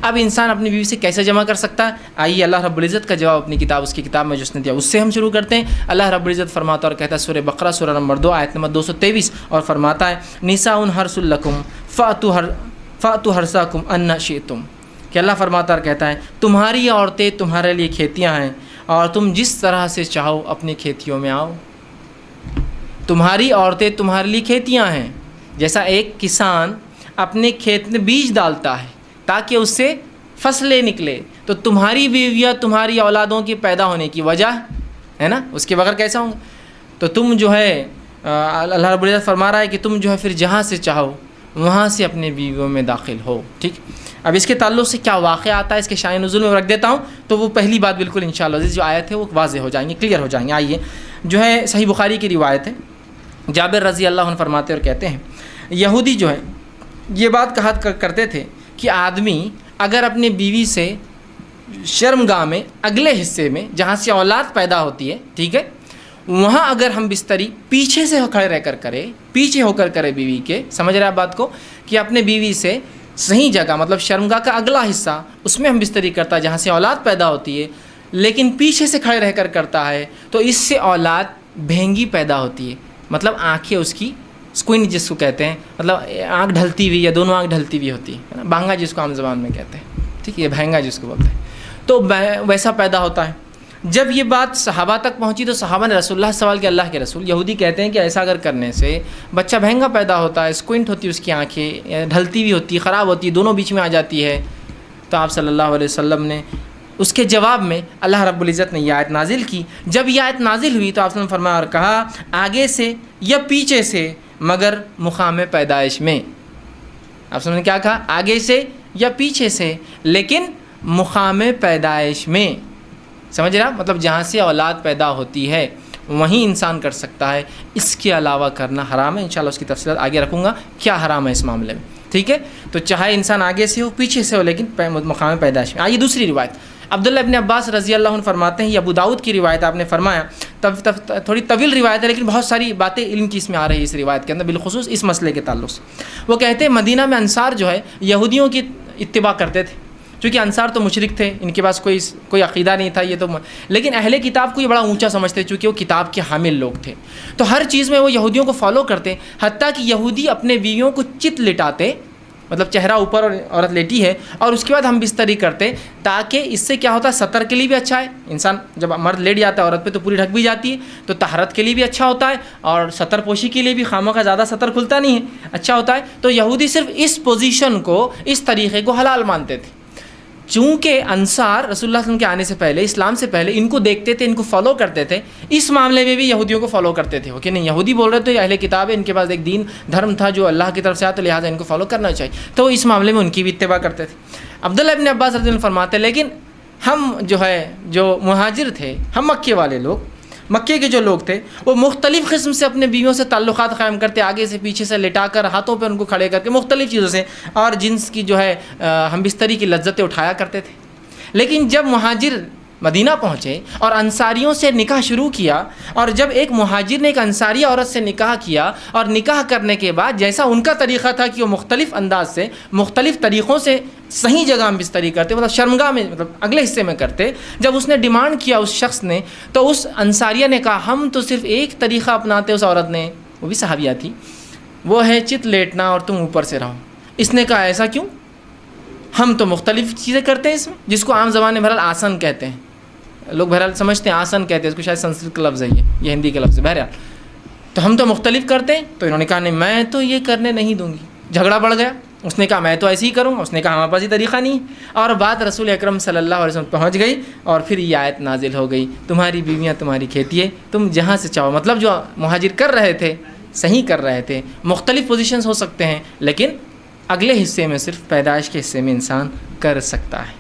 اب انسان اپنی بیوی سے کیسے جمع کر سکتا ہے؟ آئیے اللہ رب العزت کا جواب اپنی کتاب، اس کی کتاب میں جو اس نے دیا اس سے ہم شروع کرتے ہیں۔ اللہ رب العزت فرماتا اور کہتا ہے سورہ بقرہ سورہ نمبر 2 آیت نمبر 223، اور فرماتا ہے نساء حرث لکم فأتوا حرثکم ان شئتم، کہ اللہ فرماتا اور کہتا ہے تمہاری عورتیں تمہارے لیے کھیتیاں ہیں اور تم جس طرح سے چاہو اپنی کھیتیوں میں آؤ۔ تمہاری عورتیں تمہارے لیے کھیتیاں ہیں، جیسا ایک کسان اپنے کھیت میں بیج ڈالتا ہے تاکہ اس سے فصلیں نکلے، تو تمہاری بیویاں تمہاری اولادوں کے پیدا ہونے کی وجہ ہے نا، اس کے بغیر کیسا ہوں گا؟ تو تم جو ہے اللہ رب العزت فرما رہا ہے کہ تم جو ہے پھر جہاں سے چاہو وہاں سے اپنے بیویوں میں داخل ہو، ٹھیک۔ اب اس کے تعلق سے کیا واقعہ آتا ہے اس کے شان نزول میں رکھ دیتا ہوں، تو وہ پہلی بات بالکل انشاءاللہ جو آیت ہے وہ واضح ہو جائیں گے، کلیئر ہو جائیں گے۔ آئیے جو ہے صحیح بخاری کی روایت ہے، جابر رضی اللہ عنہ فرماتے اور کہتے ہیں یہودی جو ہے یہ بات کہا کرتے تھے کہ آدمی اگر اپنی بیوی سے شرمگاہ میں اگلے حصے میں جہاں سے اولاد پیدا ہوتی ہے، ٹھیک ہے، وہاں اگر ہم بستری پیچھے سے کھڑے رہ کر کرے، پیچھے ہو کر کرے بیوی کے، سمجھ رہے آپ بات کو، کہ اپنے بیوی سے صحیح جگہ مطلب شرمگاہ کا اگلا حصہ اس میں ہم بستری کرتا ہے جہاں سے اولاد پیدا ہوتی ہے، لیکن پیچھے سے کھڑے رہ کر کرتا ہے تو اس سے اولاد بھینگی پیدا ہوتی ہے، مطلب آنکھیں اس کی سکوئن جس کو کہتے ہیں، مطلب آنکھ ڈھلتی ہوئی یا دونوں آنکھ ڈھلتی ہوئی ہوتی ہے نا، بانگا جس کو عام زبان میں کہتے ہیں، ٹھیک ہے، یہ بھینگا جس کو بولتے ہیں، تو ویسا پیدا ہوتا ہے۔ جب یہ بات صحابہ تک پہنچی تو صحابہ نے رسول اللہ سے سوال کیا، اللہ کے رسول، یہودی کہتے ہیں کہ ایسا اگر کرنے سے بچہ بھینگا پیدا ہوتا ہے، سکوئنٹ ہوتی ہے اس کی آنکھیں، ڈھلتی ہوئی ہوتی ہے، خراب ہوتی ہے، دونوں بیچ میں آ جاتی ہے، تو آپ صلی اللہ علیہ وسلم نے اس کے جواب میں اللہ رب العزت نے یہ آیت نازل کی۔ جب یہ آیت نازل ہوئی تو آپ نے فرمایا اور کہا آگے سے یا پیچھے سے مگر مقام پیدائش میں، آپ نے کیا کہا، آگے سے یا پیچھے سے لیکن مقام پیدائش میں، سمجھ رہا، مطلب جہاں سے اولاد پیدا ہوتی ہے وہیں انسان کر سکتا ہے، اس کے علاوہ کرنا حرام ہے۔ انشاءاللہ اس کی تفصیلات آگے رکھوں گا کیا حرام ہے اس معاملے میں، ٹھیک ہے۔ تو چاہے انسان آگے سے ہو پیچھے سے ہو لیکن مقام پیدائش میں۔ آئیے دوسری روایت، عبداللہ ابن عباس رضی اللہ عنہ فرماتے ہیں، یہ ابو داؤد کی روایت، آپ نے فرمایا تھوڑی طویل روایت ہے لیکن بہت ساری باتیں علم کی اس میں آ رہی ہے اس روایت کے اندر، بالخصوص اس مسئلے کے تعلق سے۔ وہ کہتے ہیں مدینہ میں انصار جو ہے یہودیوں کی اتباع کرتے تھے، چونکہ انصار تو مشرک تھے، ان کے پاس کوئی عقیدہ نہیں تھا، یہ تو لیکن اہل کتاب کو یہ بڑا اونچا سمجھتے چونکہ وہ کتاب کے حامل لوگ تھے، تو ہر چیز میں وہ یہودیوں کو فالو کرتے، حتیٰ کہ یہودی اپنے بیویوں کو چت لٹاتے، مطلب چہرہ اوپر اور عورت لیٹی ہے اور اس کے بعد ہم بستری کرتے، تاکہ اس سے کیا ہوتا ہے، سطر کے لیے بھی اچھا ہے، انسان جب مرد لیٹ جاتا ہے عورت پہ تو پوری ڈھک بھی جاتی ہے، تو طہارت کے لیے بھی اچھا ہوتا ہے اور سطر پوشی کے لیے بھی، خامہ کا زیادہ سطر کھلتا نہیں ہے، اچھا ہوتا ہے۔ تو یہودی صرف اس پوزیشن کو، اس طریقے کو حلال مانتے تھے۔ چونکہ انصار رسول اللہ صلی اللہ علیہ وسلم کے آنے سے پہلے، اسلام سے پہلے ان کو دیکھتے تھے، ان کو فالو کرتے تھے، اس معاملے میں بھی یہودیوں کو فالو کرتے تھے، کہ نہیں یہودی بول رہے تھے اہل کتاب ہے، ان کے پاس ایک دین دھرم تھا جو اللہ کی طرف سے آیا، تو لہٰذا ان کو فالو کرنا چاہیے، تو اس معاملے میں ان کی بھی اتباع کرتے تھے۔ عبداللہ ابن عباس رضی اللہ عنہ فرماتے لیکن ہم جو مہاجر تھے، ہم مکے والے لوگ، مکے کے جو لوگ تھے وہ مختلف قسم سے اپنے بیویوں سے تعلقات قائم کرتے، آگے سے پیچھے سے لٹا کر، ہاتھوں پہ ان کو کھڑے کر کے، مختلف چیزوں سے، اور جنس کی جو ہے ہم بستری کی لذتیں اٹھایا کرتے تھے۔ لیکن جب مہاجر مدینہ پہنچے اور انصاریوں سے نکاح شروع کیا، اور جب ایک مہاجر نے ایک انصاری عورت سے نکاح کیا، اور نکاح کرنے کے بعد جیسا ان کا طریقہ تھا کہ وہ مختلف انداز سے، مختلف طریقوں سے صحیح جگہ ہم بستری کرتے، مطلب شرمگاہ میں، مطلب اگلے حصے میں کرتے، جب اس نے ڈیمانڈ کیا اس شخص نے، تو اس انصاریہ نے کہا ہم تو صرف ایک طریقہ اپناتے، اس عورت نے، وہ بھی صحابیہ تھی، وہ ہے چت لیٹنا اور تم اوپر سے رہو۔ اس نے کہا ایسا کیوں؟ ہم تو مختلف چیزیں کرتے ہیں اس میں، جس کو عام زبان میں بہرحال آسن کہتے ہیں، لوگ بہرحال سمجھتے ہیں آسن کہتے ہیں، اس کو شاید سنسکرت کا لفظ ہے، یہ ہندی کا لفظ ہے، بہرحال تو ہم تو مختلف کرتے ہیں۔ تو انہوں نے کہا نہیں میں تو یہ کرنے نہیں دوں گی، جھگڑا بڑھ گیا، اس نے کہا میں تو ایسے ہی کروں گا، اس نے کہا ہمارے پاس یہ طریقہ نہیں ہے، اور بات رسول اکرم صلی اللہ علیہ وسلم پہنچ گئی، اور پھر یہ آیت نازل ہو گئی، تمہاری بیویاں تمہاری کھیتی ہے، تم جہاں سے چاہو، مطلب جو مہاجر کر رہے تھے صحیح کر رہے تھے، مختلف پوزیشنز ہو سکتے ہیں لیکن اگلے حصے میں صرف پیدائش کے حصے میں انسان کر سکتا ہے۔